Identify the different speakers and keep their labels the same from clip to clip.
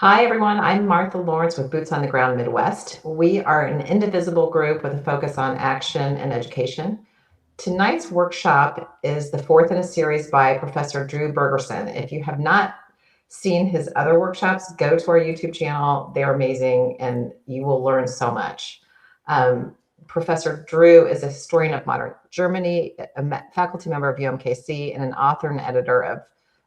Speaker 1: Hi, everyone. I'm Martha Lawrence with Boots on the Ground Midwest. We are an indivisible group with a focus on action and education. Tonight's workshop is the fourth in a series by Professor Drew Bergerson. If you have not seen his other workshops, go to our YouTube channel. They're amazing and you will learn so much. Professor Drew is a historian of modern Germany, a faculty member of UMKC, and an author and editor of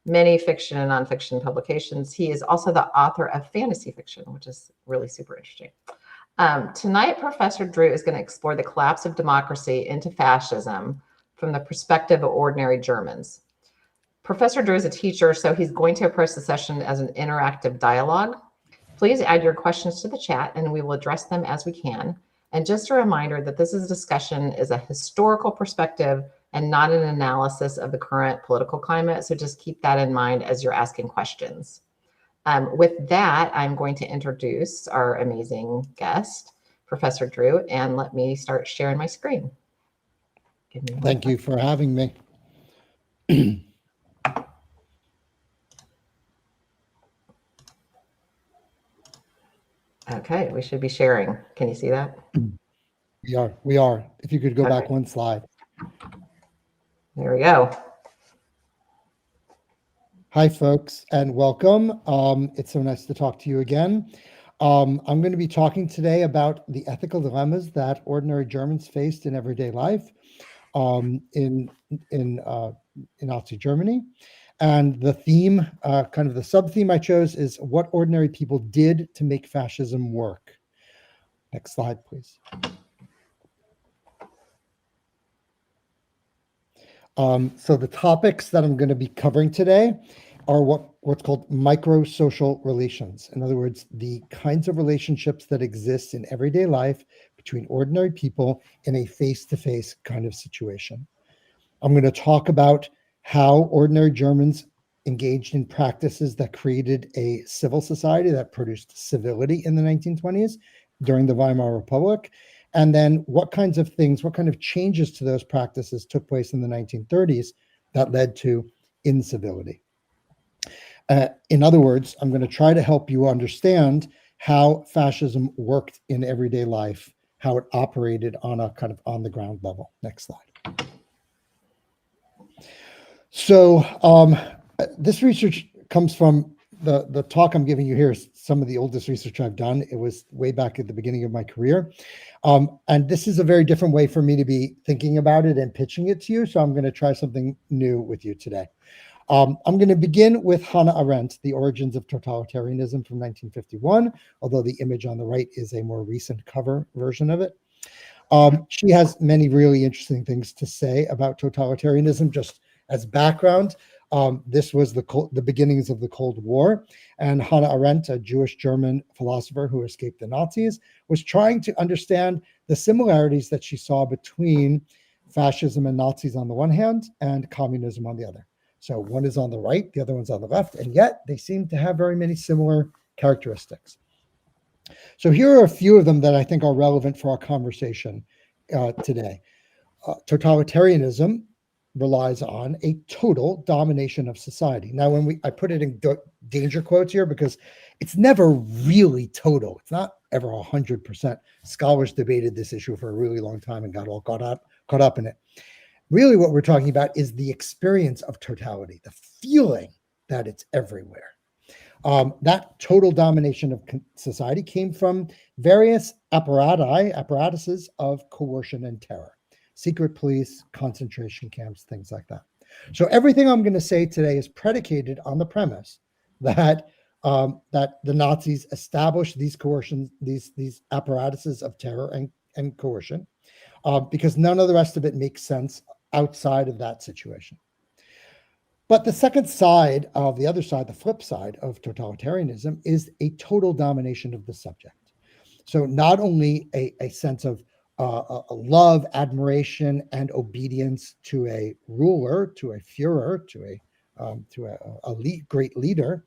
Speaker 1: many fiction and nonfiction publications. He is also the author of fantasy fiction, which is really super interesting. Tonight, Professor Drew is going to explore the collapse of democracy into fascism from the perspective of ordinary Germans. Professor Drew is a teacher, so he's going to approach the session as an interactive dialogue. Please add your questions to the chat and we will address them as we can. And just a reminder that this discussion is a historical perspective and not an analysis of the current political climate. So just keep that in mind as you're asking questions. With that, I'm going to introduce our amazing guest, Professor Drew, and let me start sharing my screen.
Speaker 2: Thank you for having me.
Speaker 1: Okay, we should be sharing. Can you see that?
Speaker 2: We are. If you could go back one slide.
Speaker 1: There we go.
Speaker 2: Hi, folks, and welcome. It's so nice to talk to you again. I'm going to be talking today about the ethical dilemmas that ordinary Germans faced in everyday life in Nazi Germany. And the theme, kind of the sub-theme I chose is what ordinary people did to make fascism work. Next slide, please. So the topics that I'm going to be covering today are what's called micro-social relations. In other words, the kinds of relationships that exist in everyday life between ordinary people in a face-to-face kind of situation. I'm going to talk about how ordinary Germans engaged in practices that created a civil society that produced civility in the 1920s during the Weimar Republic. And then what kind of changes to those practices took place in the 1930s that led to incivility. In other words, I'm going to try to help you understand how fascism worked in everyday life, how it operated on a kind of on the ground level. Next slide. So this research comes from the talk I'm giving you here is some of the oldest research I've done. It was way back at the beginning of my career. And this is a very different way for me to be thinking about it and pitching it to you. So I'm going to try something new with you today. I'm going to begin with Hannah Arendt, The Origins of Totalitarianism from 1951, although the image on the right is a more recent cover version of it. She has many really interesting things to say about totalitarianism. Just as background, this was the beginnings of the Cold War, and Hannah Arendt, a Jewish German philosopher who escaped the Nazis, was trying to understand the similarities that she saw between fascism and Nazis on the one hand and communism on the other. So one is on the right, the other one's on the left, and yet they seem to have very many similar characteristics. So here are a few of them that I think are relevant for our conversation today. Totalitarianism relies on a total domination of society. Now, I put it in danger quotes here because it's never really total. It's not ever 100%. Scholars debated this issue for a really long time and got all caught up in it. Really, what we're talking about is the experience of totality, the feeling that it's everywhere. That total domination of society came from various apparatuses of coercion and terror. Secret police, concentration camps, things like that. So everything I'm going to say today is predicated on the premise that the Nazis established these coercions, these apparatuses of terror and coercion, because none of the rest of it makes sense outside of that situation. But the second side of the other side, the flip side of totalitarianism, is a total domination of the subject. So not only a sense of a love, admiration, and obedience to a ruler, to a Führer, to a great leader,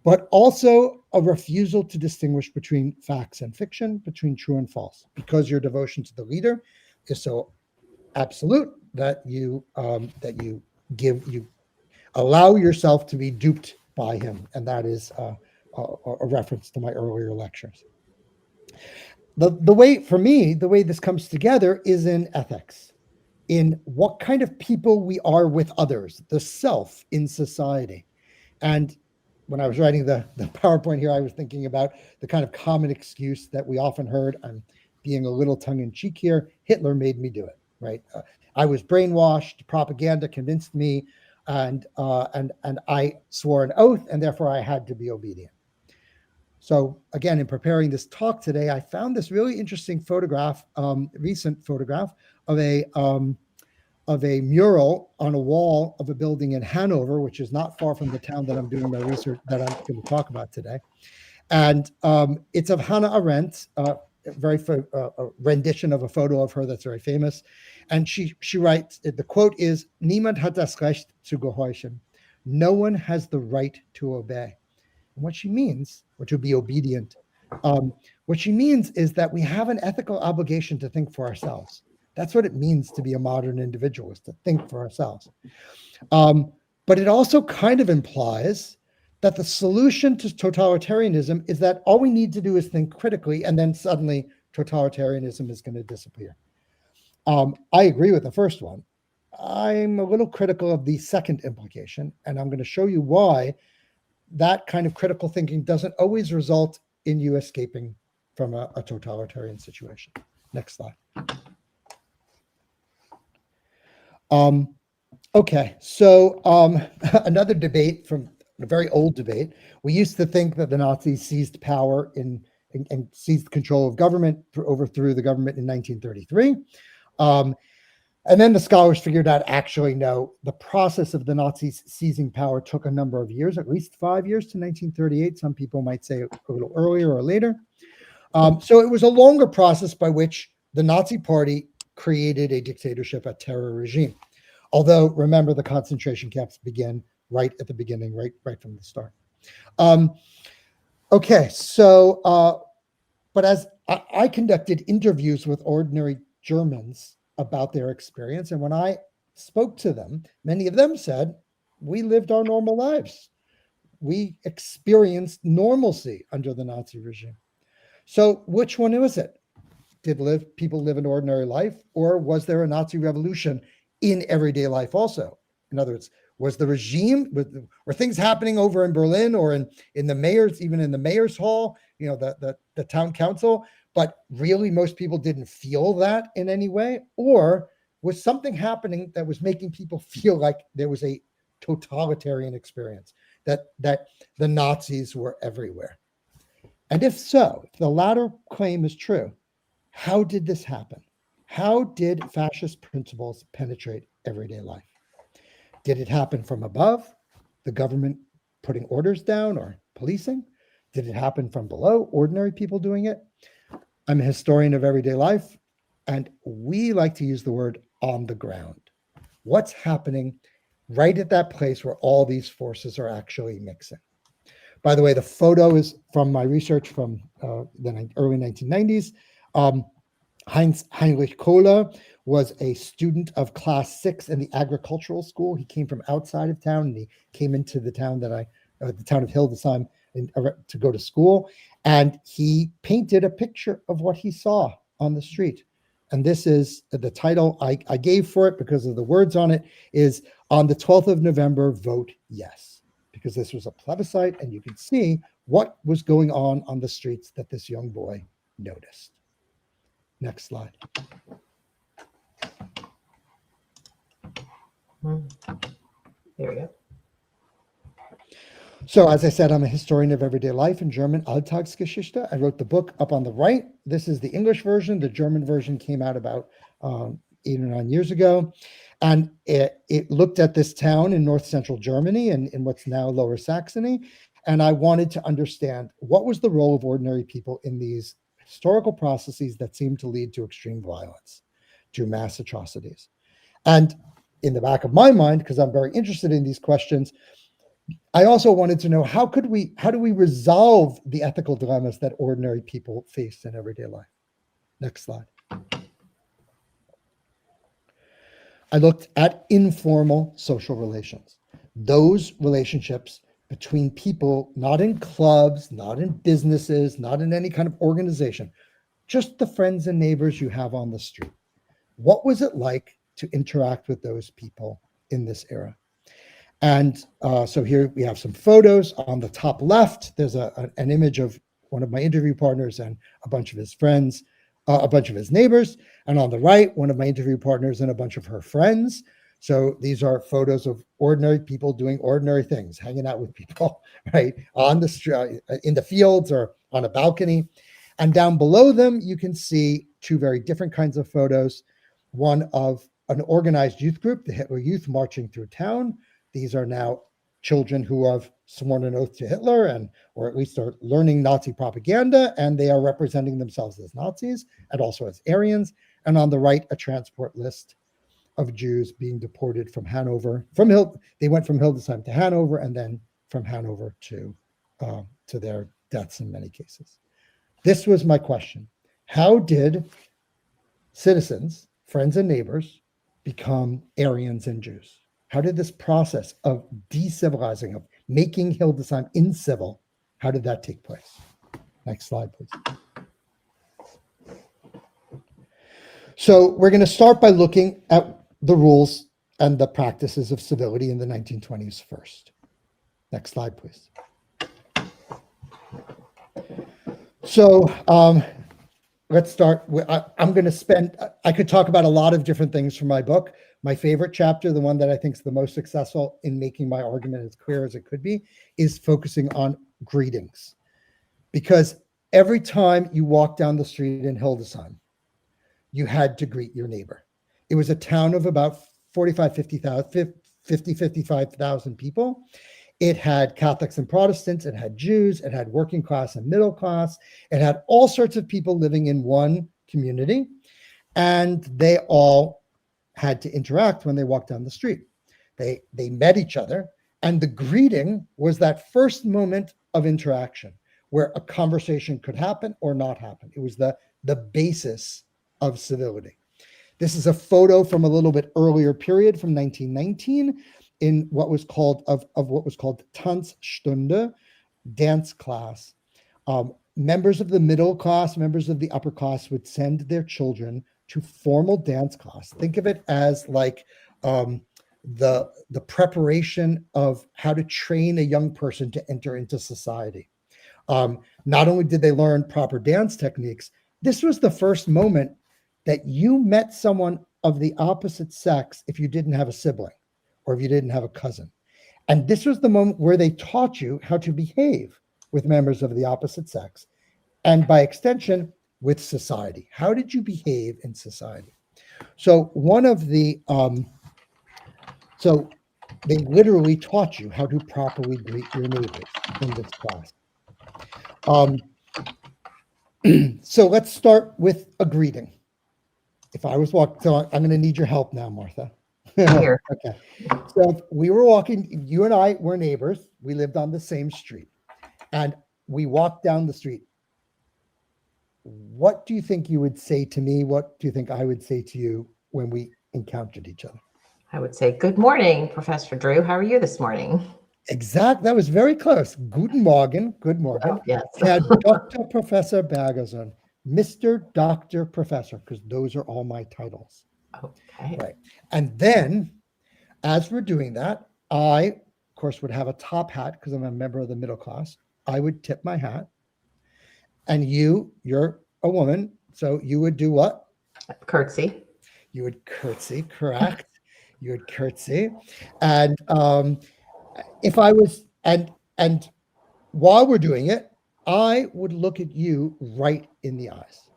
Speaker 2: but also a refusal to distinguish between facts and fiction, between true and false, because your devotion to the leader is so absolute that you allow yourself to be duped by him, and that is a reference to my earlier lectures. The way, for me, the way this comes together is in ethics, in what kind of people we are with others, the self in society. And when I was writing the PowerPoint here, I was thinking about the kind of common excuse that we often heard. I'm being a little tongue in cheek here. Hitler made me do it, right? I was brainwashed. Propaganda convinced me, and I swore an oath, and therefore I had to be obedient. So again, in preparing this talk today, I found this really interesting photograph, recent photograph of a mural on a wall of a building in Hanover, which is not far from the town that I'm doing my research, that I'm going to talk about today. And it's of Hannah Arendt, a rendition of a photo of her that's very famous. And she writes, the quote is, "Niemand hat das Recht zu gehorchen." No one has the right to obey. And what she means, or to be obedient, what she means is that we have an ethical obligation to think for ourselves. That's what it means to be a modern individualist, to think for ourselves. But it also kind of implies that the solution to totalitarianism is that all we need to do is think critically, and then suddenly totalitarianism is going to disappear. I agree with the first one. I'm a little critical of the second implication, and I'm going to show you why that kind of critical thinking doesn't always result in you escaping from a totalitarian situation. Next slide. Okay, so another debate from a very old debate. We used to think that the Nazis seized power and seized control of government, overthrew the government in 1933. And then the scholars figured out, actually, no, the process of the Nazis seizing power took a number of years, at least 5 years to 1938. Some people might say a little earlier or later. So it was a longer process by which the Nazi Party created a dictatorship, a terror regime. Although, remember, the concentration camps began right at the beginning, right from the start. Okay, so, but as I conducted interviews with ordinary Germans about their experience, and when I spoke to them, many of them said, we lived our normal lives. We experienced normalcy under the Nazi regime. So which one was it? Did people live an ordinary life, or was there a Nazi revolution in everyday life also? In other words, was the regime, were things happening over in Berlin or in the mayor's, even in the mayor's hall, the town council, but really most people didn't feel that in any way? Or was something happening that was making people feel like there was a totalitarian experience, that the Nazis were everywhere? And if so, if the latter claim is true, how did this happen? How did fascist principles penetrate everyday life? Did it happen from above, the government putting orders down or policing? Did it happen from below, ordinary people doing it? I'm a historian of everyday life, and we like to use the word on the ground. What's happening right at that place where all these forces are actually mixing? By the way, the photo is from my research from the early 1990s. Heinrich Kohler was a student of class 6 in the agricultural school. He came from outside of town, and he came into the town the town of Hildesheim, to go to school. And he painted a picture of what he saw on the street. And this is the title I gave for it, because of the words on it, is "On the 12th of November, vote yes." Because this was a plebiscite, and you could see what was going on the streets that this young boy noticed. Next slide.
Speaker 1: There we go.
Speaker 2: So, as I said, I'm a historian of everyday life in German, Alltagsgeschichte. I wrote the book up on the right. This is the English version. The German version came out about 8 or 9 years ago. And it looked at this town in north central Germany and in what's now Lower Saxony. And I wanted to understand, what was the role of ordinary people in these historical processes that seem to lead to extreme violence, to mass atrocities? And in the back of my mind, because I'm very interested in these questions, I also wanted to know, how do we resolve the ethical dilemmas that ordinary people face in everyday life? Next slide. I looked at informal social relations, those relationships between people, not in clubs, not in businesses, not in any kind of organization, just the friends and neighbors you have on the street. What was it like to interact with those people in this era? And so here we have some photos. On the top left, there's an image of one of my interview partners and a bunch of his friends, a bunch of his neighbors. And on the right, one of my interview partners and a bunch of her friends. So these are photos of ordinary people doing ordinary things, hanging out with people, right? On the street, in the fields or on a balcony. And down below them, you can see two very different kinds of photos. One of an organized youth group, the Hitler Youth, marching through town. These are now children who have sworn an oath to Hitler and, or at least are learning Nazi propaganda, and they are representing themselves as Nazis and also as Aryans. And on the right, a transport list of Jews being deported from Hanover. They went from Hildesheim to Hanover, and then from Hanover to their deaths in many cases. This was my question. How did citizens, friends and neighbors, become Aryans and Jews? How did this process of decivilizing, of making Hildesheim incivil, how did that take place? Next slide, please. So we're going to start by looking at the rules and the practices of civility in the 1920s first. Next slide, please. So let's start. I'm going to spend, I could talk about a lot of different things from my book. My favorite chapter, the one that I think is the most successful in making my argument as clear as it could be, is focusing on greetings. Because every time you walk down the street in Hildesheim, you had to greet your neighbor. It was a town of about 55,000 people. It had Catholics and Protestants, it had Jews, it had working class and middle class, it had all sorts of people living in one community, and they all had to interact when they walked down the street. They met each other, and the greeting was that first moment of interaction where a conversation could happen or not happen. It was the basis of civility. This is a photo from a little bit earlier period, from 1919, in what was called what was called Tanzstunde, dance class. Members of the middle class, members of the upper class would send their children to formal dance class. Think of it as like the preparation of how to train a young person to enter into society. Not only did they learn proper dance techniques, this was the first moment that you met someone of the opposite sex if you didn't have a sibling or if you didn't have a cousin. And this was the moment where they taught you how to behave with members of the opposite sex, and by extension, with society. How did you behave in society? So one of the, so they literally taught you how to properly greet your neighbors in this class. So let's start with a greeting. If I was walking, so I'm going to need your help now, Martha.
Speaker 1: Here.
Speaker 2: Okay. So we were walking, you and I were neighbors. We lived on the same street, and we walked down the street. What do you think you would say to me? What do you think I would say to you when we encountered each other?
Speaker 1: I would say, good morning, Professor Drew. How are you this morning?
Speaker 2: Exact. That was very close. Guten Morgen. Good morning.
Speaker 1: Oh, yes.
Speaker 2: Herr Dr. Professor Bergerson, Mr. Dr. Professor, because those are all my titles.
Speaker 1: Okay.
Speaker 2: Right. And then, as we're doing that, I, of course, would have a top hat because I'm a member of the middle class. I would tip my hat. And you're a woman, so you would do what?
Speaker 1: Curtsy.
Speaker 2: You would curtsy, correct? You would curtsy. And if I was, and while we're doing it, I would look at you right in the eyes,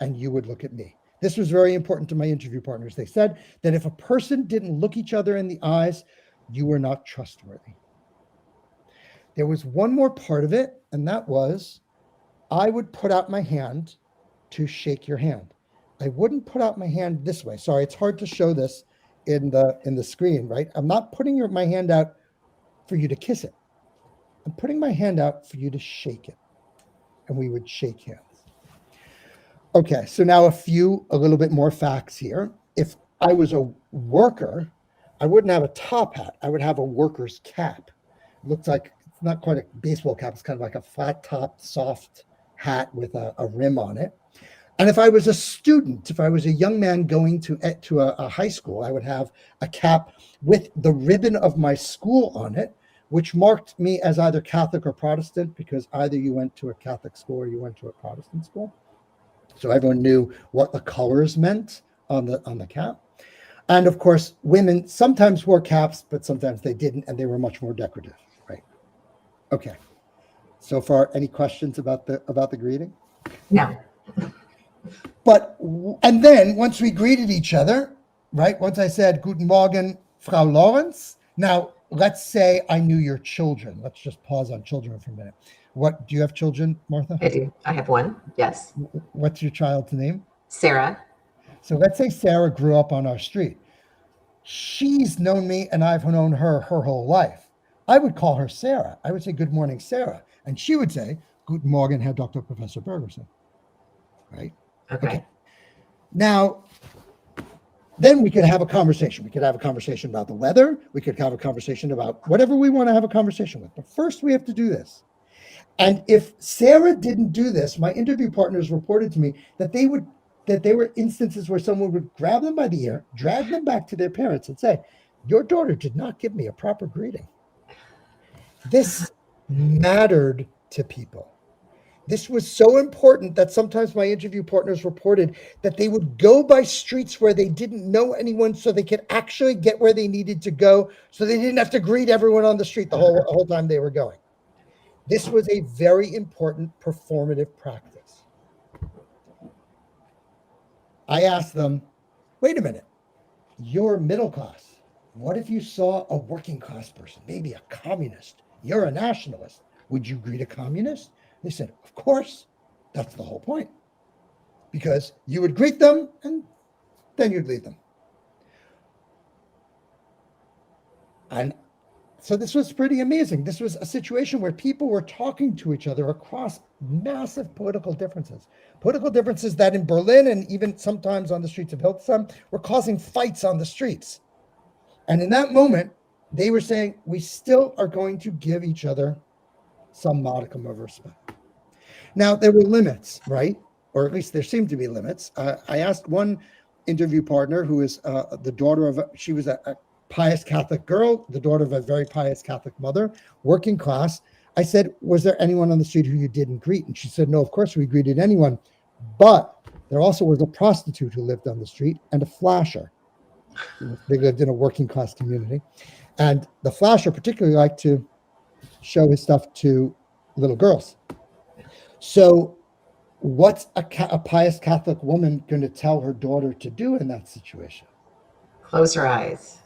Speaker 2: and you would look at me. This was very important to my interview partners. They said that if a person didn't look each other in the eyes, you were not trustworthy. There was one more part of it, and that was I would put out my hand to shake your hand. I wouldn't put out my hand this way. Sorry, it's hard to show this in the screen, right? I'm not putting my hand out for you to kiss it. I'm putting my hand out for you to shake it. And we would shake hands. Okay, so now a little bit more facts here. If I was a worker, I wouldn't have a top hat. I would have a worker's cap. looks like it's not quite a baseball cap. It's kind of like a flat top, soft hat with a rim on it. And if I was a student, if I was a young man going to a high school, I would have a cap with the ribbon of my school on it, which marked me as either Catholic or Protestant, because either you went to a Catholic school or you went to a Protestant school. So everyone knew what the colors meant on the cap. And of course, women sometimes wore caps, but sometimes they didn't, and they were much more decorative, right? Okay. So far, any questions about the greeting?
Speaker 1: No.
Speaker 2: But, and then once we greeted each other, right? Once I said, Guten Morgen, Frau Lawrence. Now, let's say I knew your children. Let's just pause on children for a minute. What, do you have children, Martha?
Speaker 1: I do. I have one. Yes.
Speaker 2: What's your child's name?
Speaker 1: Sarah.
Speaker 2: So let's say Sarah grew up on our street. She's known me and I've known her whole life. I would call her Sarah. I would say, good morning, Sarah. And she would say, Guten Morgen, Herr Dr. Professor Bergerson. Right?
Speaker 1: Okay.
Speaker 2: Now, then we could have a conversation. We could have a conversation about the weather. We could have a conversation about whatever we want to have a conversation with. But first we have to do this. And if Sarah didn't do this, my interview partners reported to me that there were instances where someone would grab them by the ear, drag them back to their parents and say, your daughter did not give me a proper greeting. This mattered to people. This was so important that sometimes my interview partners reported that they would go by streets where they didn't know anyone so they could actually get where they needed to go, so they didn't have to greet everyone on the street the whole time they were going. This was a very important performative practice. I asked them, wait a minute, you're middle class. What if you saw a working class person, maybe a communist? You're a nationalist. Would you greet a communist? They said, of course. That's the whole point. Because you would greet them and then you'd leave them. And so this was pretty amazing. This was a situation where people were talking to each other across massive political differences that in Berlin and even sometimes on the streets of Hildesheim were causing fights on the streets. And in that moment, they were saying, we still are going to give each other some modicum of respect. Now, there were limits, right? Or at least there seemed to be limits. I asked one interview partner who is the daughter of, she was a pious Catholic girl, the daughter of a very pious Catholic mother, working class. I said, was there anyone on the street who you didn't greet? And she said, no, of course we greeted anyone. But there also was a prostitute who lived on the street and a flasher. They lived in a working class community. And the flasher particularly liked to show his stuff to little girls. So what's a pious Catholic woman going to tell her daughter to do in that situation?
Speaker 1: Close her eyes.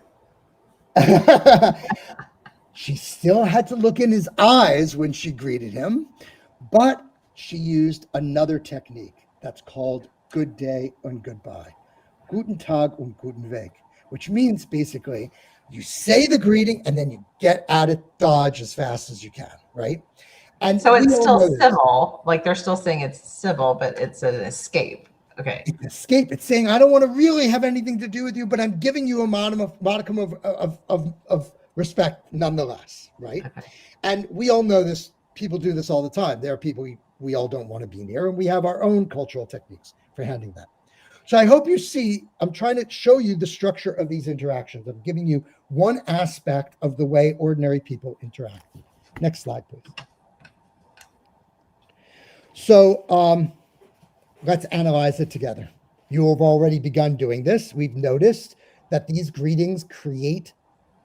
Speaker 2: She still had to look in his eyes when she greeted him, but she used another technique that's called good day and goodbye. Guten Tag und guten Weg, which means basically you say the greeting and then you get out of Dodge as fast as you can, right? And
Speaker 1: so it's still civil, like they're still saying it's civil, but it's an escape. Okay.
Speaker 2: It's an escape. It's saying, I don't want to really have anything to do with you, but I'm giving you a modicum of respect nonetheless, right? Okay. And we all know this. People do this all the time. There are people we all don't want to be near, and we have our own cultural techniques for handling that. So I hope you see, I'm trying to show you the structure of these interactions. I'm giving you one aspect of the way ordinary people interact. Next slide, please. So let's analyze it together. You have already begun doing this. We've noticed that these greetings create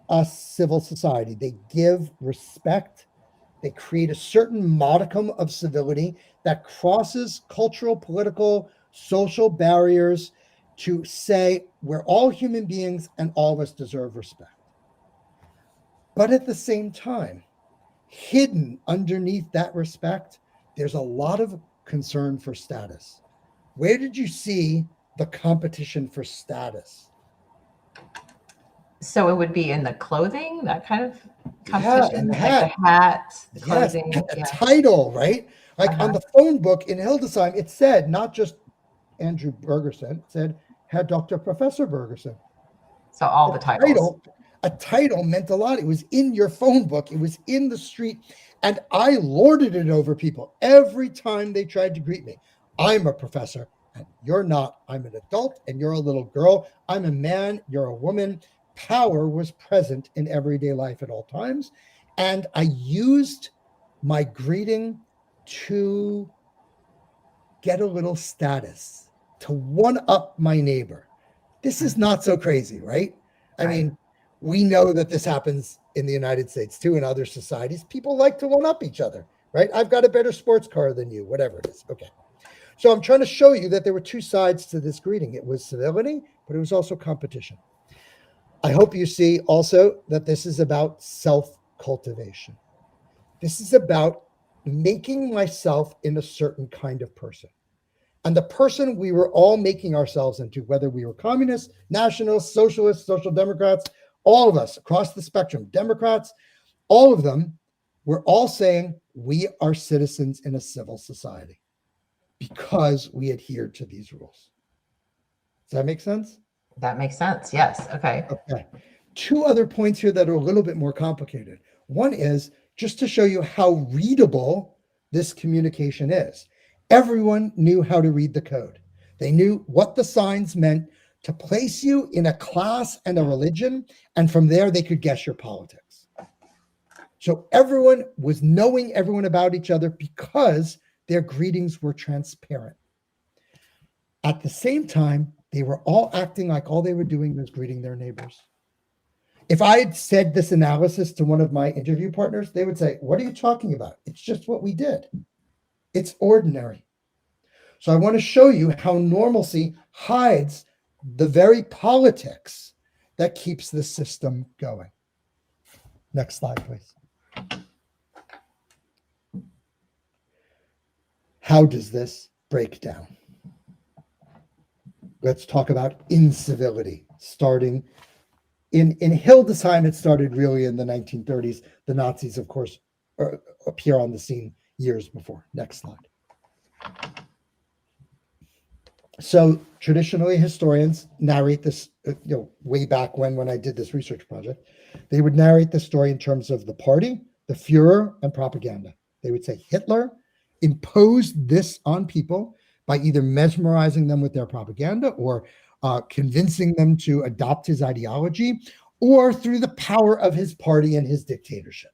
Speaker 2: a civil society. They give respect. They create a certain modicum of civility that crosses cultural, political, social barriers to say we're all human beings and all of us deserve respect. But at the same time, hidden underneath that respect, there's a lot of concern for status. Where did you see the competition for status?
Speaker 1: So it would be in the clothing, that kind of competition, like the hat, clothing,
Speaker 2: yes, the title, right? Like on the phone book in Hildesheim, it said not just Andrew Bergerson, it said Herr Dr. Professor Bergerson.
Speaker 1: So all the titles.
Speaker 2: a title meant a lot. It was in your phone book, it was in the street, and I lorded it over people every time they tried to greet me. I'm a professor, and you're not. I'm an adult, and you're a little girl. I'm a man, you're a woman. Power was present in everyday life at all times. And I used my greeting to get a little status, to one up my neighbor. This is not so crazy, right? I
Speaker 1: Right.
Speaker 2: mean, we know that this happens in the United States too, in other societies. People like to one up each other, right? I've got a better sports car than you, whatever it is. Okay. So I'm trying to show you that there were two sides to this greeting. It was civility, but it was also competition. I hope you see also that this is about self cultivation. This is about making myself in a certain kind of person. And the person we were all making ourselves into, whether we were communists, nationalists, socialists, social democrats, all of us across the spectrum, Democrats, all of them, were all saying we are citizens in a civil society because we adhere to these rules. Does that make sense?
Speaker 1: That makes sense. Yes. Okay.
Speaker 2: Okay. Two other points here that are a little bit more complicated. One is just to show you how readable this communication is. Everyone knew how to read the code. They knew what the signs meant to place you in a class and a religion, and from there they could guess your politics. So everyone was knowing everyone about each other because their greetings were transparent. At the same time, they were all acting like all they were doing was greeting their neighbors. If I had said this analysis to one of my interview partners, they would say, "What are you talking about? It's just what we did. It's ordinary." So I want to show you how normalcy hides the very politics that keeps the system going. Next slide, please. How does this break down? Let's talk about incivility, starting in Hildesheim. It started really in the 1930s. The Nazis, of course, appear on the scene years before. Next slide. So traditionally, historians narrate this, way back when I did this research project, they would narrate the story in terms of the party, the Fuhrer, and propaganda. They would say Hitler imposed this on people by either mesmerizing them with their propaganda or convincing them to adopt his ideology, or through the power of his party and his dictatorship.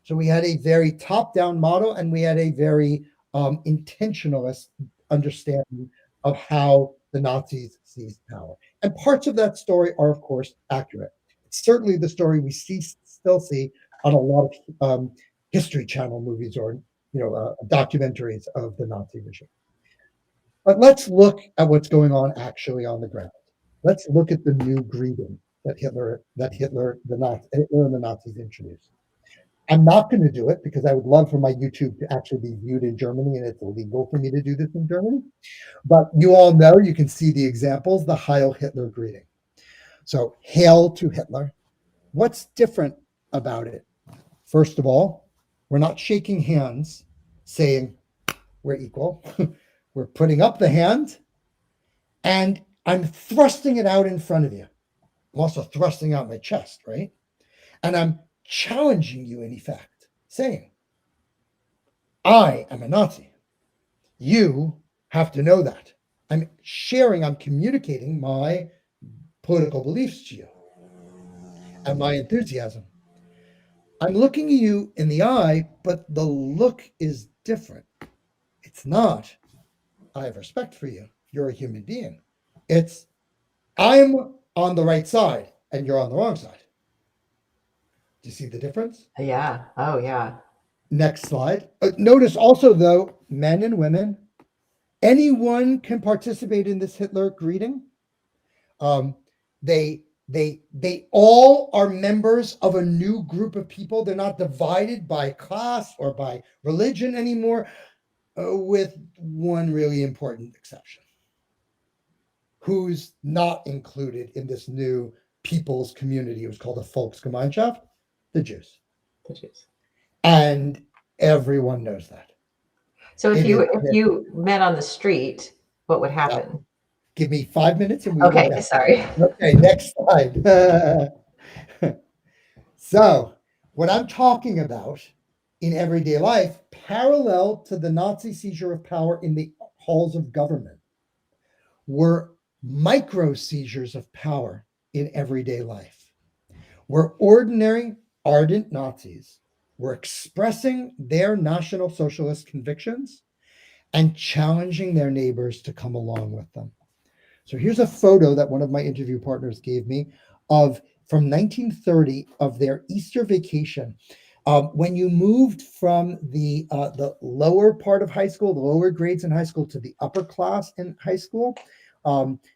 Speaker 2: So we had a very top-down model, and we had a very intentionalist understanding of how the Nazis seized power. And parts of that story are, of course, accurate. It's certainly the story we still see on a lot of History Channel movies or documentaries of the Nazi regime. But let's look at what's going on actually on the ground. Let's look at the new greeting that Hitler and the Nazis introduced. I'm not going to do it because I would love for my YouTube to actually be viewed in Germany, and it's illegal for me to do this in Germany. But you all know, you can see the examples, the Heil Hitler greeting. So, hail to Hitler. What's different about it? First of all, we're not shaking hands saying we're equal. We're putting up the hand, and I'm thrusting it out in front of you. I'm also thrusting out my chest, right? And I'm challenging you, in effect, saying, I am a Nazi. You have to know that. I'm communicating my political beliefs to you and my enthusiasm. I'm looking at you in the eye, but the look is different. It's not, I have respect for you. You're a human being. It's, I'm on the right side and you're on the wrong side. Do you see the difference?
Speaker 1: Yeah. Oh, yeah.
Speaker 2: Next slide. Notice also, though, men and women, anyone can participate in this Hitler greeting. They all are members of a new group of people. They're not divided by class or by religion anymore, with one really important exception. Who's not included in this new people's community? It was called a Volksgemeinschaft, the Jews.
Speaker 1: The Jews.
Speaker 2: And everyone knows that.
Speaker 1: So if you met on the street, what would happen?
Speaker 2: Give me 5 minutes and we
Speaker 1: Okay,
Speaker 2: will.
Speaker 1: sorry.
Speaker 2: Okay, next slide. So, what I'm talking about in everyday life, parallel to the Nazi seizure of power in the halls of government, were micro seizures of power in everyday life, where ordinary, ardent Nazis were expressing their National Socialist convictions and challenging their neighbors to come along with them. So here's a photo that one of my interview partners gave me of from 1930 of their Easter vacation. When you moved from the lower part of high school, the lower grades in high school, to the upper class in high school,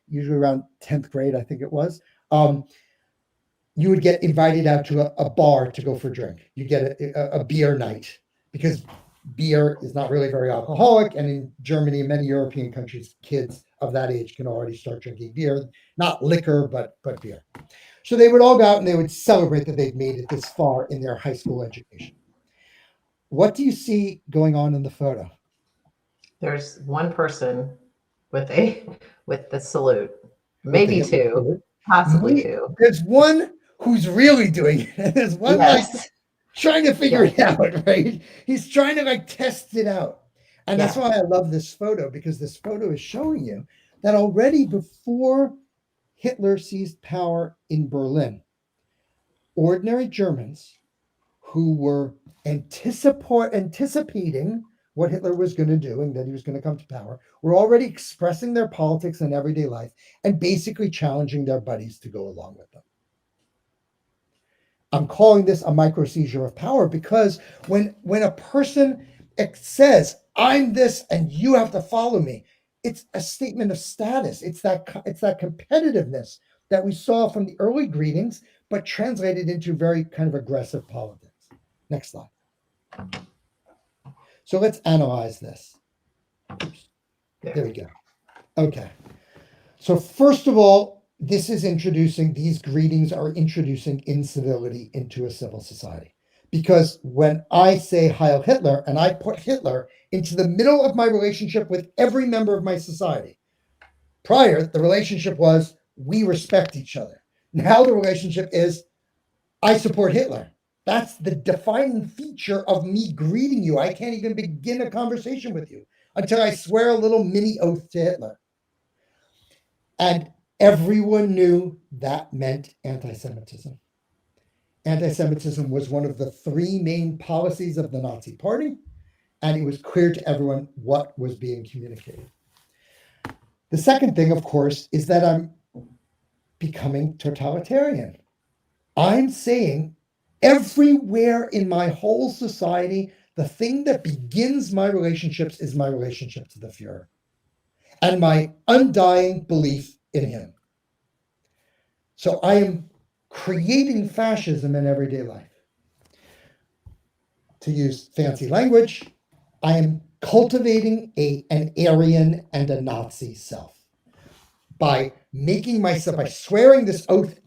Speaker 2: usually around 10th grade, I think it was, you would get invited out to a bar to go for a drink. You get a beer night because beer is not really very alcoholic. And in Germany and many European countries, kids of that age can already start drinking beer, not liquor, but beer. So they would all go out and they would celebrate that they'd made it this far in their high school education. What do you see going on in the photo?
Speaker 1: There's one person with a with the salute,
Speaker 2: With the
Speaker 1: maybe
Speaker 2: Hitler
Speaker 1: two,
Speaker 2: salute?
Speaker 1: possibly two.
Speaker 2: There's one who's really doing it, and there's one like
Speaker 1: Yes,
Speaker 2: trying to figure
Speaker 1: yes,
Speaker 2: it out, right? He's trying to like test it out. And that's
Speaker 1: yeah.
Speaker 2: why I love this photo, because this photo is showing you that already before Hitler seized power in Berlin, ordinary Germans who were anticipating what Hitler was going to do and that he was going to come to power were already expressing their politics in everyday life and basically challenging their buddies to go along with them. I'm calling this a micro seizure of power because when a person says, "I'm this and you have to follow me," it's a statement of status. It's that competitiveness that we saw from the early greetings, but translated into very kind of aggressive politics. Next slide. So let's analyze this. Oops. There we go. Okay. So first of all, these greetings are introducing incivility into a civil society. Because when I say Heil Hitler and I put Hitler into the middle of my relationship with every member of my society, prior, the relationship was we respect each other. Now the relationship is I support Hitler. That's the defining feature of me greeting you. I can't even begin a conversation with you until I swear a little mini oath to Hitler. And everyone knew that meant anti Semitism. Anti Semitism was one of the three main policies of the Nazi Party, and it was clear to everyone what was being communicated. The second thing, of course, is that I'm becoming totalitarian. I'm saying everywhere in my whole society, the thing that begins my relationships is my relationship to the Fuhrer and my undying belief in him. So I am creating fascism in everyday life. To use fancy language, I am cultivating an Aryan and a Nazi self by by swearing this oath.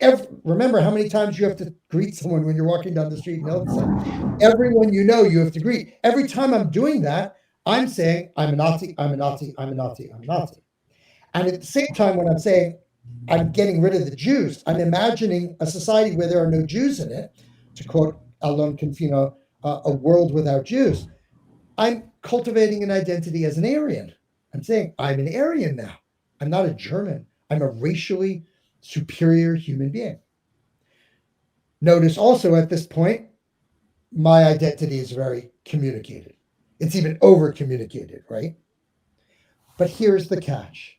Speaker 2: Remember how many times you have to greet someone when you're walking down the street in Ilsa. Everyone you know, you have to greet. Every time I'm doing that, I'm saying, I'm a Nazi, I'm a Nazi, I'm a Nazi, I'm a Nazi. And at the same time, when I'm saying I'm getting rid of the Jews, I'm imagining a society where there are no Jews in it, to quote Alon Confino, a world without Jews. I'm cultivating an identity as an Aryan. I'm saying I'm an Aryan now. I'm not a German. I'm a racially superior human being. Notice also at this point, my identity is very communicated. It's even over communicated, right? But here's the catch.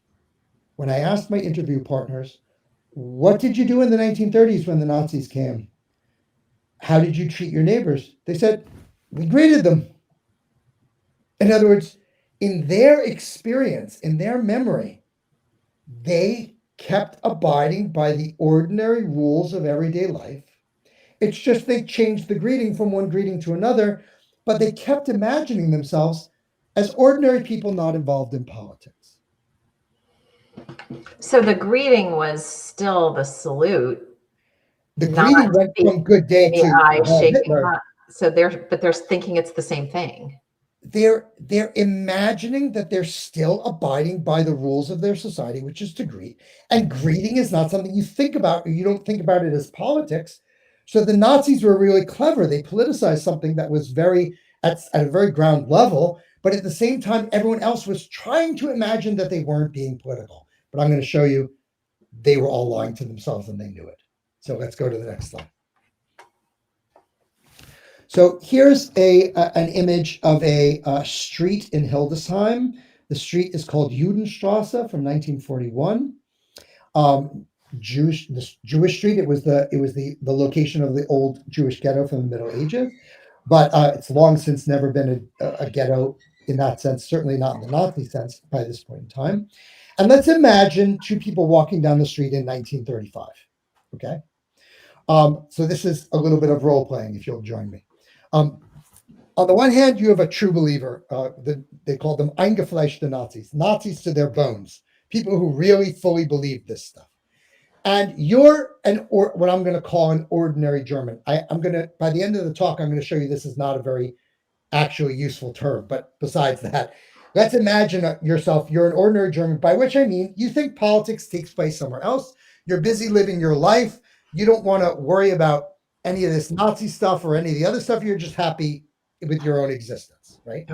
Speaker 2: When I asked my interview partners, what did you do in the 1930s when the Nazis came? How did you treat your neighbors? They said, we greeted them. In other words, in their experience, in their memory, they kept abiding by the ordinary rules of everyday life. It's just they changed the greeting from one greeting to another, but they kept imagining themselves as ordinary people not involved in politics.
Speaker 1: So the greeting was still the salute,
Speaker 2: The
Speaker 1: not
Speaker 2: greeting went
Speaker 1: the
Speaker 2: from good day
Speaker 1: any
Speaker 2: to
Speaker 1: eye shaking.
Speaker 2: Hitler.
Speaker 1: So they're thinking it's the same thing.
Speaker 2: They're imagining that they're still abiding by the rules of their society, which is to greet. And greeting is not something you think about, or you don't think about it as politics. So the Nazis were really clever. They politicized something that was very at a very ground level, but at the same time, everyone else was trying to imagine that they weren't being political. But I'm going to show you they were all lying to themselves and they knew it. So let's go to the next slide. So here's an image of a street in Hildesheim. The street is called Judenstrasse from 1941. This Jewish street. It was the location of the old Jewish ghetto from the Middle Ages, but it's long since never been a ghetto in that sense. Certainly not in the Nazi sense by this point in time. And let's imagine two people walking down the street in 1935. Okay, so this is a little bit of role playing. If you'll join me. On the one hand, you have a true believer. They call them eingefleischte Nazis, Nazis to their bones, people who really fully believe this stuff. And you're what I'm going to call an ordinary German. I'm going to, by the end of the talk, I'm going to show you this is not a very actually useful term. But besides that, let's imagine yourself, you're an ordinary German, by which I mean you think politics takes place somewhere else. You're busy living your life. You don't want to worry about any of this Nazi stuff or any of the other stuff. You're just happy with your own existence, right?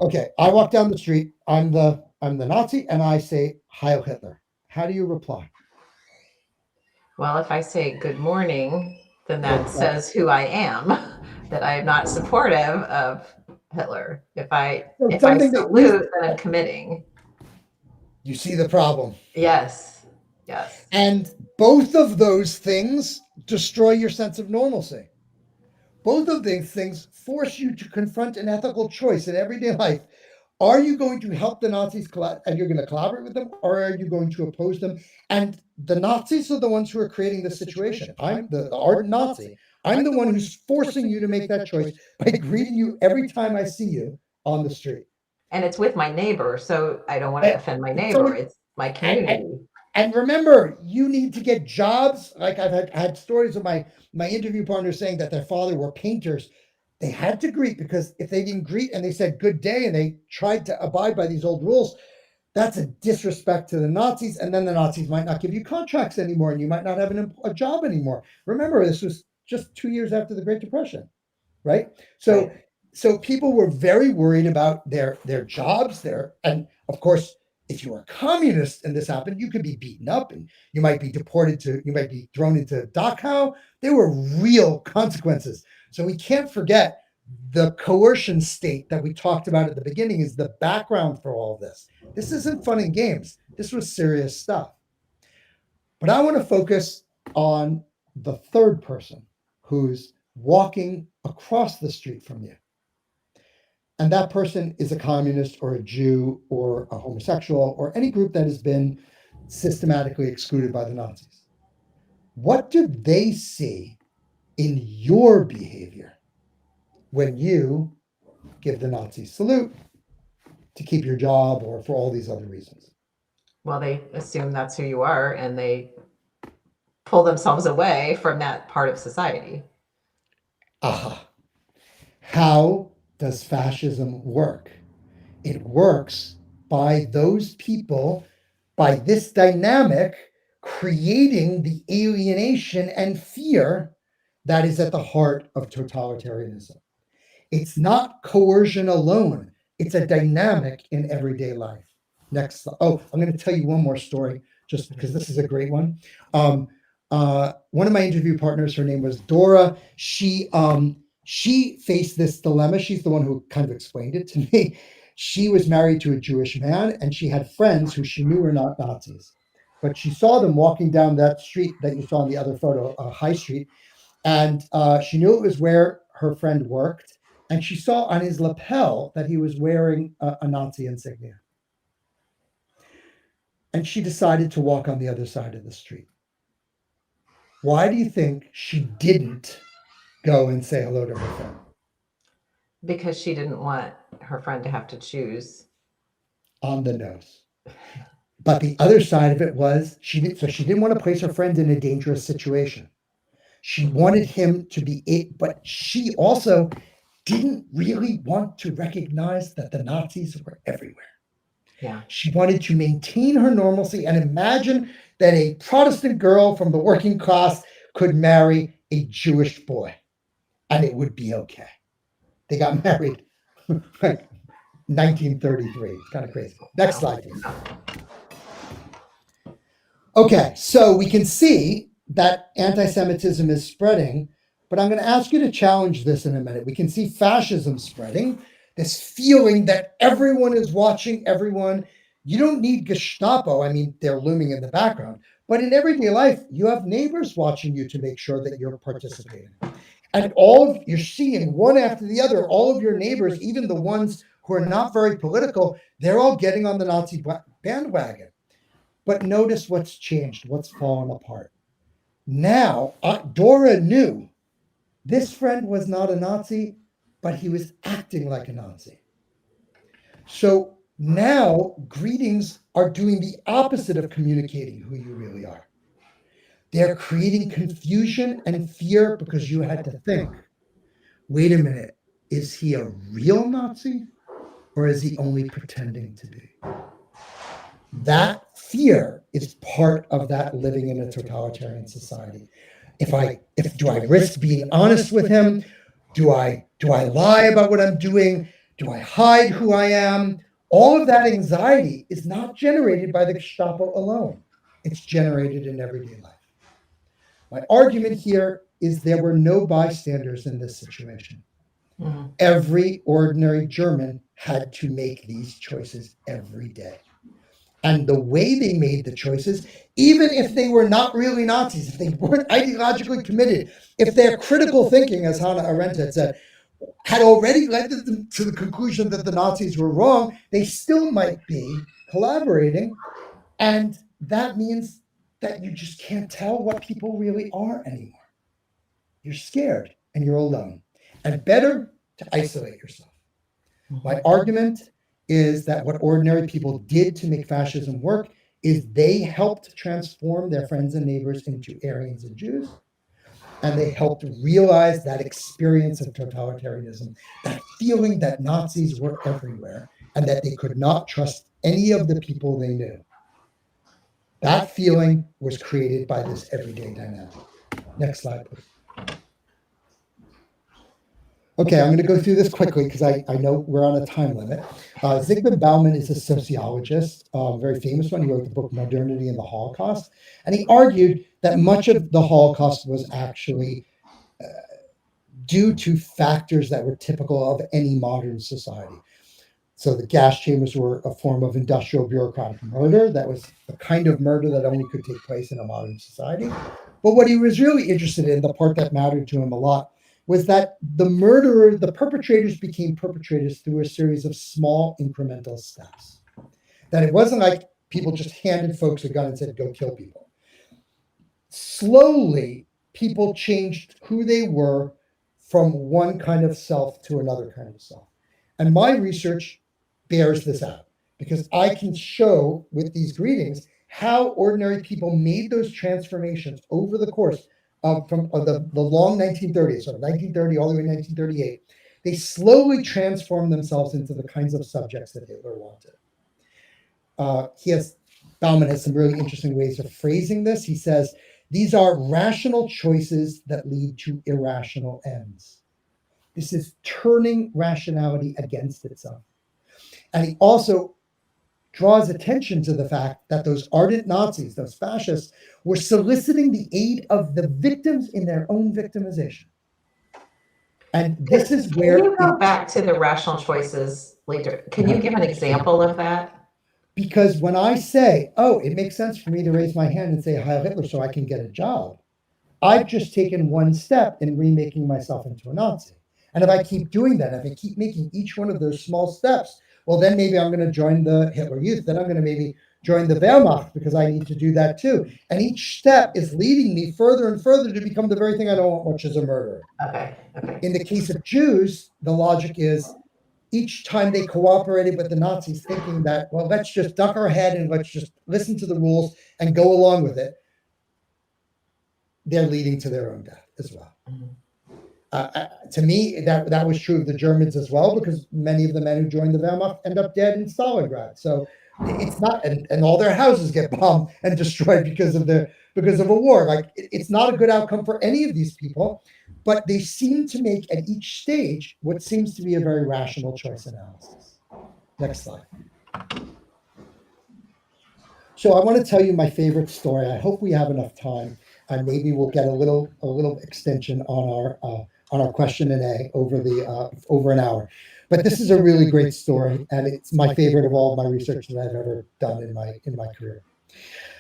Speaker 2: Okay. I walk down the street. I'm the Nazi, and I say Heil Hitler. How do you reply?
Speaker 1: Well, if I say good morning, then that says who I am, that I am not supportive of Hitler. If I salute, then I'm committing.
Speaker 2: You see the problem?
Speaker 1: Yes.
Speaker 2: And both of those things destroy your sense of normalcy. Both of these things force you to confront an ethical choice in everyday life. Are you going to help the Nazis and you're going to collaborate with them, or are you going to oppose them? And the Nazis are the ones who are creating the situation. I'm the ardent Nazi. I'm the one who's forcing you to make that choice by greeting you every time I see you on the street.
Speaker 1: And it's with my neighbor, so I don't want to offend my neighbor. It's my community.
Speaker 2: And remember, you need to get jobs. Like I've had stories of my interview partners saying that their father were painters. They had to greet, because if they didn't greet and they said good day and they tried to abide by these old rules, that's a disrespect to the Nazis. And then the Nazis might not give you contracts anymore, and you might not have a job anymore. Remember, this was just 2 years after the Great Depression, right? So people were very worried about their jobs there. And of course, if you were a communist and this happened, you could be beaten up and you might be you might be thrown into Dachau. There were real consequences. So we can't forget the coercion state that we talked about at the beginning is the background for all of this. This isn't fun and games. This was serious stuff. But I want to focus on the third person who's walking across the street from you. And that person is a communist or a Jew or a homosexual or any group that has been systematically excluded by the Nazis. What do they see in your behavior when you give the Nazi salute to keep your job or for all these other reasons?
Speaker 1: Well, they assume that's who you are, and they pull themselves away from that part of society.
Speaker 2: Aha. How does fascism work? It works by those people, by this dynamic, creating the alienation and fear that is at the heart of totalitarianism. It's not coercion alone. It's a dynamic in everyday life. Next slide. Oh, I'm going to tell you one more story, just because this is a great one. One of my interview partners, her name was Dora. She faced this dilemma. She's the one who kind of explained it to me. She was married to a Jewish man, and she had friends who she knew were not Nazis. But she saw them walking down that street that you saw in the other photo, High Street, and she knew it was where her friend worked. And she saw on his lapel that he was wearing a Nazi insignia. And she decided to walk on the other side of the street. Why do you think she didn't go and say hello to her friend?
Speaker 1: Because she didn't want her friend to have to choose.
Speaker 2: On the nose. But the other side of it was she didn't want to place her friend in a dangerous situation. She wanted him to be it, but she also didn't really want to recognize that the Nazis were everywhere.
Speaker 1: Yeah.
Speaker 2: She wanted to maintain her normalcy and imagine that a Protestant girl from the working class could marry a Jewish boy, and it would be okay. They got married like 1933. It's kind of crazy. Next slide, please. Okay, so we can see that anti-Semitism is spreading, but I'm going to ask you to challenge this in a minute. We can see fascism spreading, this feeling that everyone is watching everyone. You don't need Gestapo. I mean, they're looming in the background, but in everyday life, you have neighbors watching you to make sure that you're participating. And you're seeing one after the other, all of your neighbors, even the ones who are not very political, they're all getting on the Nazi bandwagon. But notice what's changed, what's fallen apart. Now, Dora knew this friend was not a Nazi, but he was acting like a Nazi. So now greetings are doing the opposite of communicating who you really are. They're creating confusion and fear because you had to think, wait a minute, is he a real Nazi or is he only pretending to be? That fear is part of that living in a totalitarian society. Do I risk being honest with him? Do I lie about what I'm doing? Do I hide who I am? All of that anxiety is not generated by the Gestapo alone. It's generated in everyday life. My argument here is there were no bystanders in this situation.
Speaker 1: Mhm.
Speaker 2: Every ordinary German had to make these choices every day. And the way they made the choices, even if they were not really Nazis, if they weren't ideologically committed, if their critical thinking, as Hannah Arendt had said, had already led them to the conclusion that the Nazis were wrong, they still might be collaborating. And that means that you just can't tell what people really are anymore. You're scared and you're alone. And better to isolate yourself. My argument is that what ordinary people did to make fascism work is they helped transform their friends and neighbors into Aryans and Jews, and they helped realize that experience of totalitarianism, that feeling that Nazis were everywhere and that they could not trust any of the people they knew. That feeling was created by this everyday dynamic. Next slide, please. Okay, I'm going to go through this quickly because I know we're on a time limit. Zygmunt Bauman is a sociologist, a very famous one. He wrote the book Modernity and the Holocaust. And he argued that much of the Holocaust was actually due to factors that were typical of any modern society. So the gas chambers were a form of industrial bureaucratic murder. That was the kind of murder that only could take place in a modern society. But what he was really interested in, the part that mattered to him a lot, was that the perpetrators became perpetrators through a series of small incremental steps. That it wasn't like people just handed folks a gun and said, go kill people. Slowly, people changed who they were from one kind of self to another kind of self. And my research bears this out because I can show with these greetings how ordinary people made those transformations over the course from the long 1930s, so 1930 all the way to 1938. They slowly transformed themselves into the kinds of subjects that Hitler wanted. Bauman has some really interesting ways of phrasing this. He says, these are rational choices that lead to irrational ends. This is turning rationality against itself. And he also draws attention to the fact that those ardent Nazis, those fascists, were soliciting the aid of the victims in their own victimization. And this is where...
Speaker 1: Can you go back to the rational choices later? Can you give an example of that?
Speaker 2: Because when I say, oh, it makes sense for me to raise my hand and say Heil Hitler so I can get a job, I've just taken one step in remaking myself into a Nazi. And if I keep doing that, if I keep making each one of those small steps, well, then maybe I'm going to join the Hitler Youth. Then I'm going to maybe join the Wehrmacht because I need to do that too. And each step is leading me further and further to become the very thing I don't want, which is a murderer.
Speaker 1: Okay.
Speaker 2: In the case of Jews, the logic is each time they cooperated with the Nazis thinking that, well, let's just duck our head and let's just listen to the rules and go along with it, they're leading to their own death as well. To me, that was true of the Germans as well, because many of the men who joined the Wehrmacht end up dead in Stalingrad. So It's not, and all their houses get bombed and destroyed because of a war. Like it's not a good outcome for any of these people, but they seem to make at each stage what seems to be a very rational choice analysis. Next slide. So I want to tell you my favorite story. I hope we have enough time, and maybe we'll get a little extension on our question and A over an hour. But this is a really great story, and it's my favorite of all of my research that I've ever done in my career.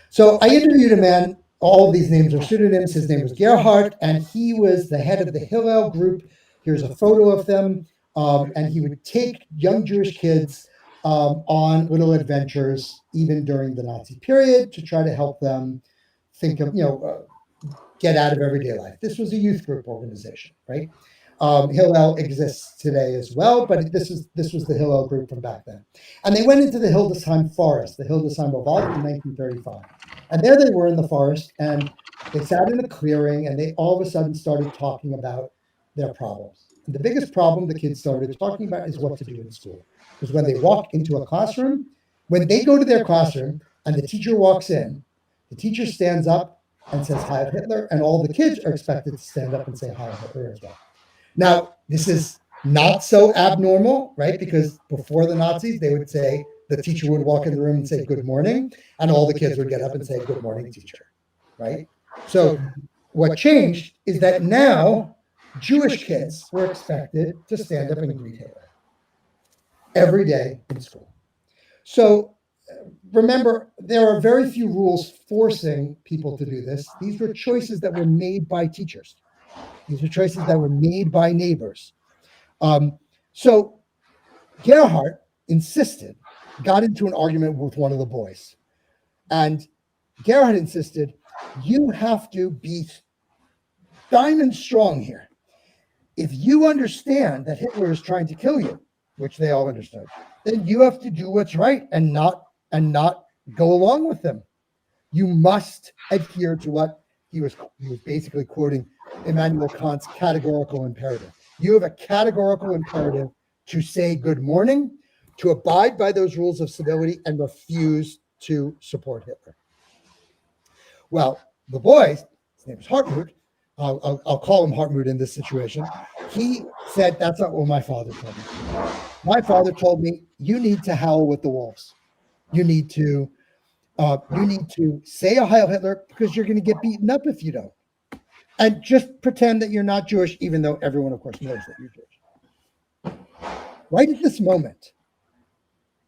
Speaker 2: So I interviewed a man. All of these names are pseudonyms. His name was Gerhard, and he was the head of the Hillel group. Here's a photo of them, and he would take young Jewish kids on little adventures, even during the Nazi period, to try to help them think of, get out of everyday life. This was a youth group organization, right? Hillel exists today as well, but this was the Hillel group from back then. And they went into the Hildesheim forest, the Hildesheim Wald, in 1935. And there they were in the forest, and they sat in a clearing, and they all of a sudden started talking about their problems. And the biggest problem the kids started talking about is what to do in school. Because when they walk into a classroom, when they go to their classroom and the teacher walks in, the teacher stands up and says, "Heil Hitler," and all the kids are expected to stand up and say Heil Hitler as well. Now, this is not so abnormal, right? Because before the Nazis, they would say, the teacher would walk in the room and say, "Good morning," and all the kids would get up and say, "Good morning, teacher," right? So what changed is that now Jewish kids were expected to stand up and greet Hitler every day in school. So remember, there are very few rules forcing people to do this. These were choices that were made by teachers. These are choices that were made by neighbors. So Gerhard got into an argument with one of the boys. And Gerhard insisted, "You have to be diamond strong here. If you understand that Hitler is trying to kill you," which they all understood, "then you have to do what's right and not go along with them. You must adhere to what," he was basically quoting Immanuel Kant's categorical imperative. You have a categorical imperative to say good morning, to abide by those rules of civility, and refuse to support Hitler. Well, the boy, his name is Hartmut, I'll call him Hartmut in this situation, he said, "That's not what my father told me. My father told me, you need to howl with the wolves. You need to say a Heil Hitler because you're going to get beaten up if you don't. And just pretend that you're not Jewish, even though everyone, of course, knows that you're Jewish." Right at this moment,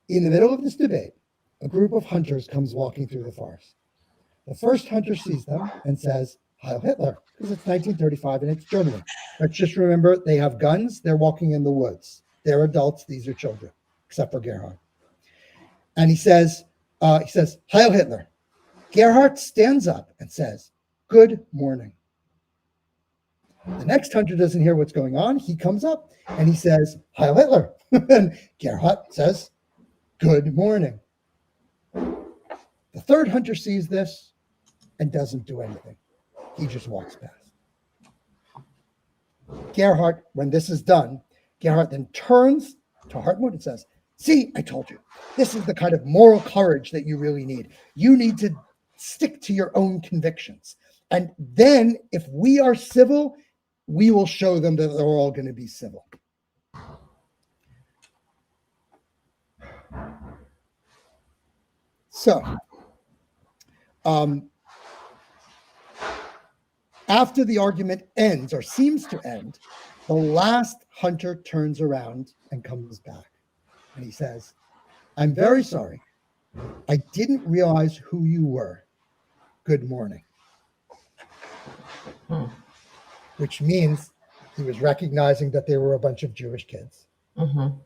Speaker 2: in the middle of this debate, a group of hunters comes walking through the forest. The first hunter sees them and says, "Heil Hitler," because it's 1935 and it's Germany. Let's just remember, they have guns. They're walking in the woods. They're adults. These are children, except for Gerhard. And he says, "Heil Hitler." Gerhard stands up and says, "Good morning." The next hunter doesn't hear what's going on. He comes up and he says, "Heil Hitler." And Gerhard says, "Good morning." The third hunter sees this and doesn't do anything. He just walks past. Gerhard, when this is done, Gerhard then turns to Hartmut and says, "See, I told you, this is the kind of moral courage that you really need. You need to stick to your own convictions. And then if we are civil, we will show them that they're all going to be civil." So, after the argument ends or seems to end, the last hunter turns around and comes back. And he says, "I'm very sorry. I didn't realize who you were. Good morning." Which means he was recognizing that they were a bunch of Jewish kids. Mm-hmm.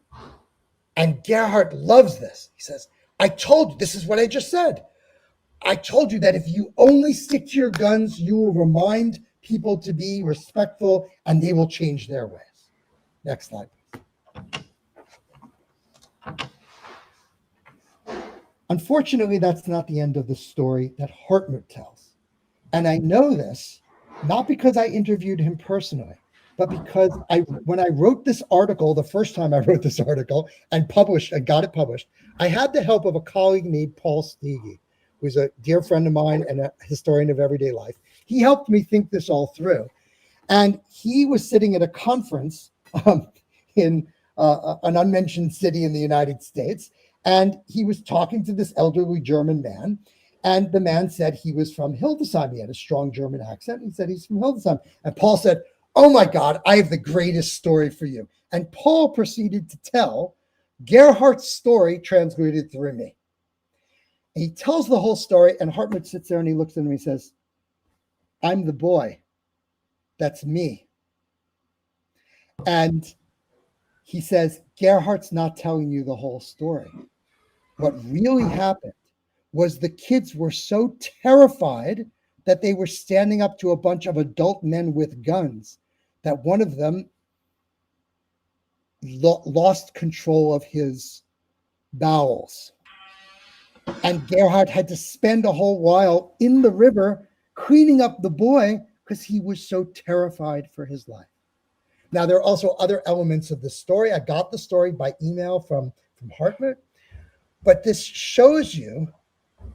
Speaker 2: And Gerhard loves this. He says, "I told you, this is what I just said. I told you that if you only stick to your guns, you will remind people to be respectful and they will change their ways." Next slide, please. Unfortunately, that's not the end of the story that Hartmut tells. And I know this not because I interviewed him personally, but because when I wrote this article, the first time I wrote this article and got it published, I had the help of a colleague named Paul Steege, who's a dear friend of mine and a historian of everyday life. He helped me think this all through. And he was sitting at a conference in an unmentioned city in the United States. And he was talking to this elderly German man. And the man said he was from Hildesheim. He had a strong German accent. He said he's from Hildesheim. And Paul said, "Oh my God, I have the greatest story for you." And Paul proceeded to tell Gerhardt's story translated through me. And he tells the whole story, and Hartmut sits there and he looks at him and he says, "I'm the boy. That's me." And he says, "Gerhardt's not telling you the whole story. What really happened was the kids were so terrified that they were standing up to a bunch of adult men with guns that one of them lost control of his bowels. And Gerhard had to spend a whole while in the river cleaning up the boy because he was so terrified for his life." Now, there are also other elements of the story. I got the story by email from Hartmut, but this shows you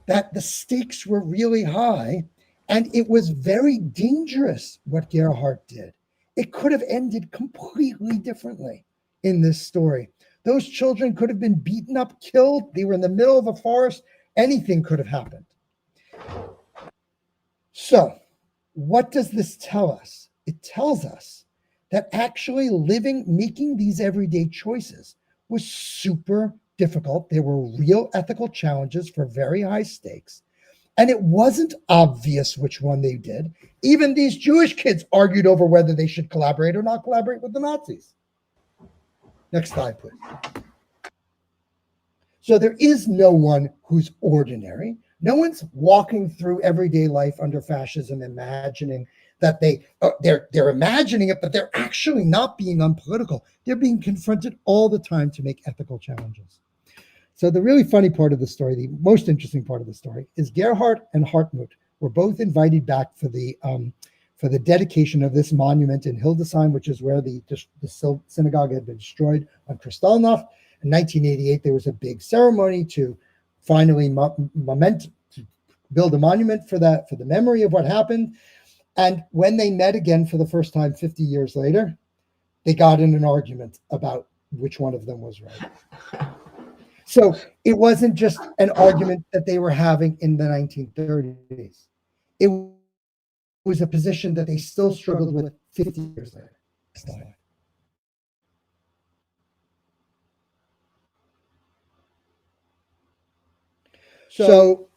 Speaker 2: that the stakes were really high and it was very dangerous what Gerhard did. It could have ended completely differently in this story. Those children could have been beaten up, killed. They were in the middle of a forest. Anything could have happened. So, what does this tell us? It tells us that actually making these everyday choices was super difficult. There were real ethical challenges for very high stakes. And it wasn't obvious which one they did. Even these Jewish kids argued over whether they should collaborate or not collaborate with the Nazis. Next slide, please. So there is no one who's ordinary. No one's walking through everyday life under fascism imagining that they're imagining it, but they're actually not being unpolitical. They're being confronted all the time to make ethical challenges. So the really funny part of the story, the most interesting part of the story, is Gerhard and Hartmut were both invited back for the dedication of this monument in Hildesheim, which is where the synagogue had been destroyed on Kristallnacht. In 1988, there was a big ceremony to finally build a monument for the memory of what happened. And when they met again for the first time 50 years later, they got in an argument about which one of them was right. So it wasn't just an argument that they were having in the 1930s. It was a position that they still struggled with 50 years later. So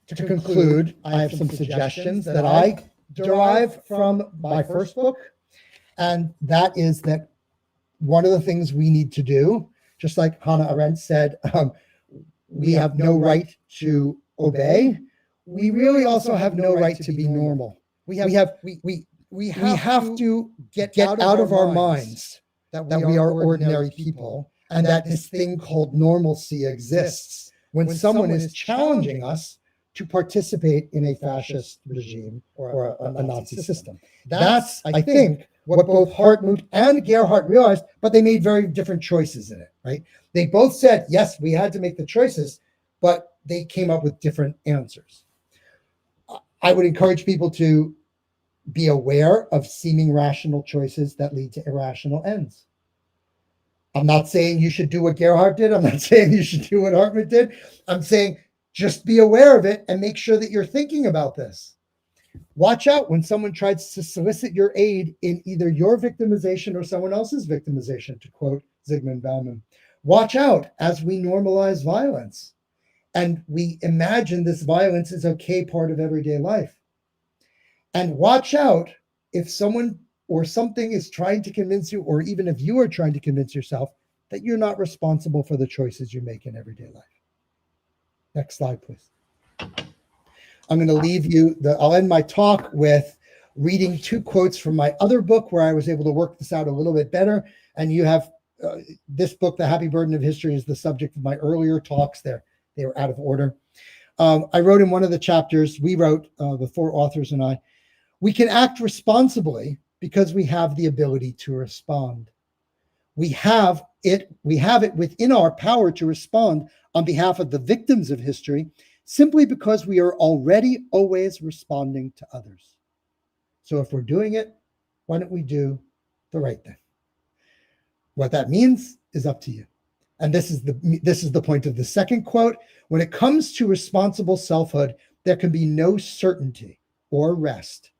Speaker 2: to conclude, I have some suggestions that I derive from my first book, and that is that one of the things we need to do, just like Hannah Arendt said, we have no right to obey. We really also have no right to be normal. We have to get out of our minds that we are ordinary people and that this thing called normalcy exists when someone is challenging us to participate in a fascist regime or a Nazi system. That's, I think, what both Hartmut and Gerhard realized, but they made very different choices in it, right? They both said, yes, we had to make the choices, but they came up with different answers. I would encourage people to be aware of seeming rational choices that lead to irrational ends. I'm not saying you should do what Gerhard did. I'm not saying you should do what Hartmut did. I'm saying just be aware of it and make sure that you're thinking about this. Watch out when someone tries to solicit your aid in either your victimization or someone else's victimization, to quote Zygmunt Bauman. Watch out as we normalize violence and we imagine this violence is okay part of everyday life. And watch out if someone or something is trying to convince you, or even if you are trying to convince yourself that you're not responsible for the choices you make in everyday life. Next slide, please. I'm going to leave you, I'll end my talk with reading two quotes from my other book where I was able to work this out a little bit better. And you have this book, The Happy Burden of History, is the subject of my earlier talks. They were out of order. I wrote in one of the chapters, we wrote, the four authors and I, we can act responsibly Because we have the ability to respond. We have it within our power to respond on behalf of the victims of history simply because we are already always responding to others. So if we're doing it, why don't we do the right thing? What that means is up to you. And this is the point of the second quote. When it comes to responsible selfhood, there can be no certainty or rest.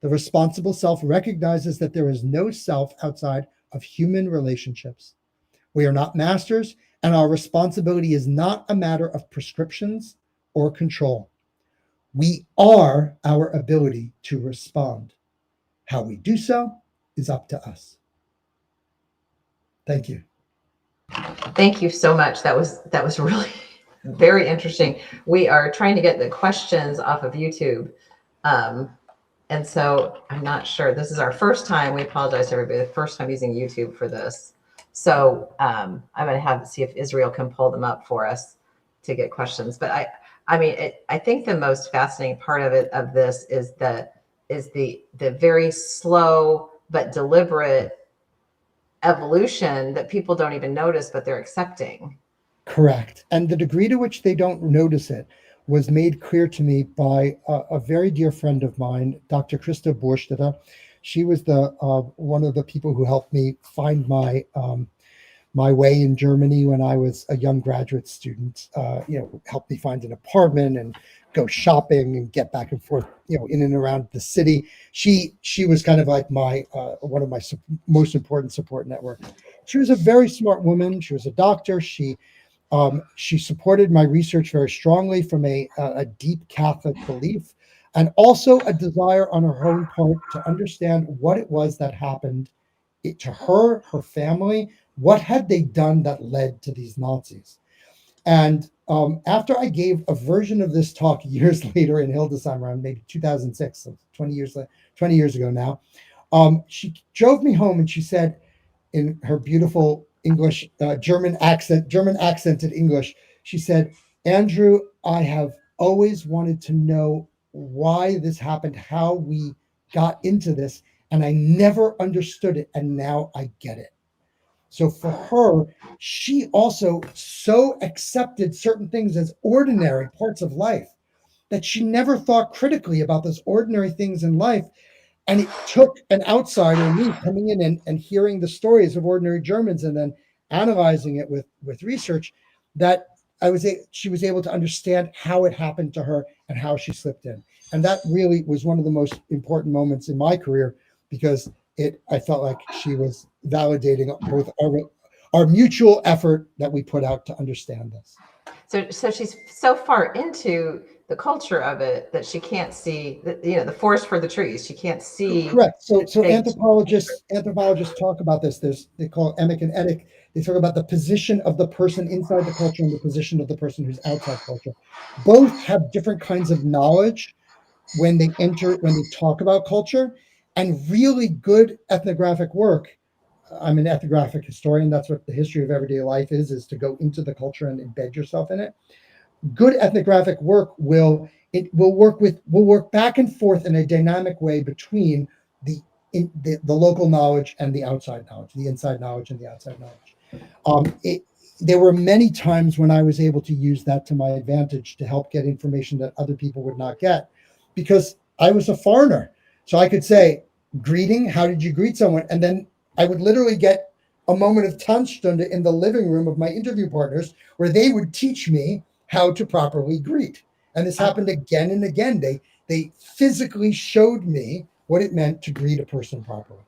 Speaker 2: The responsible self recognizes that there is no self outside of human relationships. We are not masters, and our responsibility is not a matter of prescriptions or control. We are our ability to respond. How we do so is up to us. Thank you.
Speaker 1: Thank you so much. That was really very interesting. We are trying to get the questions off of YouTube. Um, and so I'm not sure. This is our first time. We apologize to everybody. The first time using YouTube for this. So I'm going to have to see if Israel can pull them up for us to get questions. But I mean, I think the most fascinating part of this is the very slow but deliberate evolution that people don't even notice, but they're accepting.
Speaker 2: Correct. And the degree to which they don't notice it was made clear to me by a very dear friend of mine, Dr. Krista Borstede. She was the one of the people who helped me find my way in Germany when I was a young graduate student. Helped me find an apartment and go shopping and get back and forth, in and around the city. She was kind of like my one of my most important support networks. She was a very smart woman. She was a doctor. She supported my research very strongly from a deep Catholic belief and also a desire on her own part to understand what it was that happened to her, her family. What had they done that led to these Nazis? And after I gave a version of this talk years later in Hildesheim, around maybe 2006, so 20 years ago now, she drove me home and she said, in her beautiful English, German accented English, she said, "Andrew, I have always wanted to know why this happened, how we got into this, and I never understood it, and now I get it." So for her, she also so accepted certain things as ordinary parts of life that she never thought critically about those ordinary things in life. And it took an outsider, me, coming in and hearing the stories of ordinary Germans and then analyzing it with research, that she was able to understand how it happened to her and how she slipped in. And that really was one of the most important moments in my career, because I felt like she was validating both our mutual effort that we put out to understand this.
Speaker 1: So she's so far into the culture of it that she can't see the forest for the trees. She can't see
Speaker 2: Correct. So
Speaker 1: the big.
Speaker 2: anthropologists talk about this. They call it emic and etic. They talk about the position of the person inside the culture and the position of the person who's outside culture. Both have different kinds of knowledge when they talk about culture, and really good ethnographic work. I'm an ethnographic historian. That's what the history of everyday life is to go into the culture and embed yourself in it. Good ethnographic work will work back and forth in a dynamic way between the local knowledge and the outside knowledge, the inside knowledge and the outside knowledge. There were many times when I was able to use that to my advantage to help get information that other people would not get, because I was a foreigner. So I could say, "Greeting, how did you greet someone?" And then I would literally get a moment of Tanzstunde in the living room of my interview partners, where they would teach me how to properly greet. And this happened again and again. They physically showed me what it meant to greet a person properly.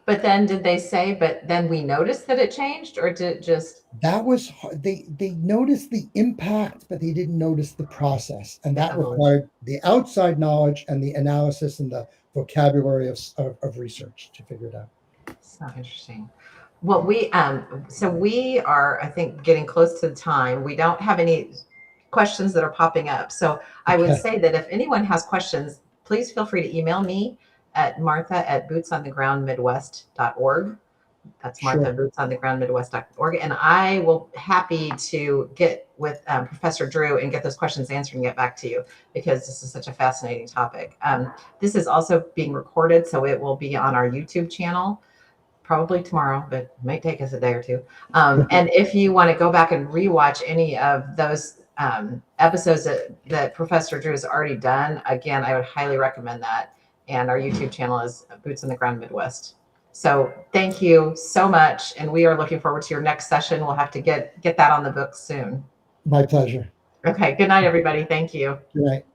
Speaker 1: But then did they say, but then we noticed that it changed, or did it just
Speaker 2: That was they noticed the impact, but they didn't notice the process, and
Speaker 1: the
Speaker 2: that
Speaker 1: evolution?
Speaker 2: required the outside knowledge and the analysis and the vocabulary of research to figure it out.
Speaker 1: So interesting. Well, we are, I think, getting close to the time. We don't have any questions that are popping up. So I would
Speaker 2: Okay.
Speaker 1: say that if anyone has questions, please feel free to email me at martha@bootsonthegroundmidwest.org. That's
Speaker 2: Sure.
Speaker 1: Martha, bootsonthegroundmidwest.org. And I will happy to get with Professor Drew and get those questions answered and get back to you, because this is such a fascinating topic. This is also being recorded, so it will be on our YouTube channel probably tomorrow, but it might take us a day or two. And if you want to go back and rewatch any of those episodes that Professor Drew has already done, again, I would highly recommend that. And our YouTube channel is Boots on the Ground Midwest. So thank you so much. And we are looking forward to your next session. We'll have to get that on the books soon.
Speaker 2: My pleasure.
Speaker 1: Okay. Good night, everybody. Thank you.
Speaker 2: Good night.